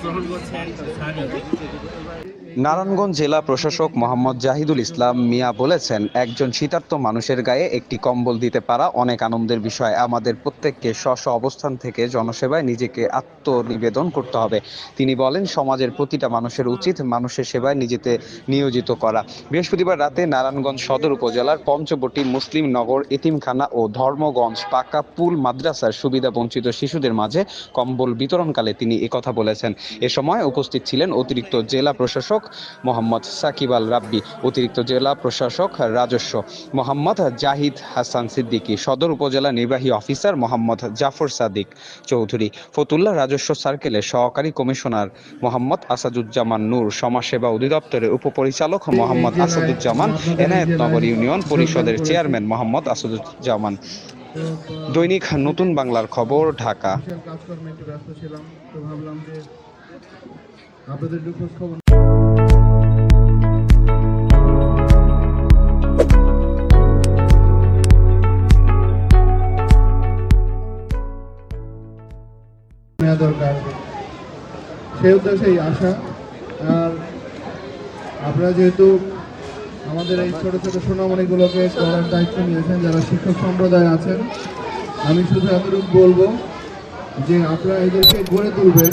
গ্রহণ করছেন সানি। নারায়ণগঞ্জ জেলা প্রশাসক মোহাম্মদ জাহিদুল ইসলাম মিয়া বলেছেন, একজন শীতার্ত মানুষের গায়ে একটি কম্বল দিতে পারা অনেক আনন্দের বিষয়। আমাদের প্রত্যেককে স্ব স্ব অবস্থান থেকে জনসেবায় নিজেকে আত্মনিবেদন করতে হবে। তিনি বলেন, সমাজের প্রতিটা মানুষের উচিত মানুষের সেবায় নিজেকে নিয়োজিত করা। বৃহস্পতিবার রাতে নারায়ণগঞ্জ সদর উপজেলার পঞ্চবটি মুসলিম নগর এতিমখানা ও ধর্মগঞ্জ পাকা পুল মাদ্রাসার সুবিধা বঞ্চিত শিশুদের মাঝে কম্বল বিতরণকালে তিনি একথা বলেছেন। এ সময় উপস্থিত ছিলেন অতিরিক্ত জেলা প্রশাসক মোহাম্মদ সাকিব আল রাব্বি, অতিরিক্ত জেলা প্রশাসক রাজস্ব মোহাম্মদ জাহিদ হাসান সিদ্দিকী, সদর উপজেলা নির্বাহী অফিসার মোহাম্মদ জাফর সাদিক চৌধুরী, ফতুল্লা রাজস্ব সার্কেলের সহকারী কমিশনার মোহাম্মদ আসাদুজ্জামান নূর, সমাজসেবা অধিদপ্তরের উপপরিচালক মোহাম্মদ আসাদুজ্জামান, এনায়েতনগর ইউনিয়ন পরিষদের চেয়ারম্যান মোহাম্মদ আসাদুজ্জামান। দৈনিক নতুন বাংলার খবর, ঢাকা। দরকার সেই উদ্দেশ্যেই আসা। আর আপনারা যেহেতু আমাদের এই ছোট ছোট সোনামণিগুলোকে করার দায়িত্ব নিয়েছেন, যারা শিক্ষক সম্প্রদায় আছেন, আমি শুধু এতটুকু বলবো যে আপনারা এদেরকে গড়ে তুলবেন।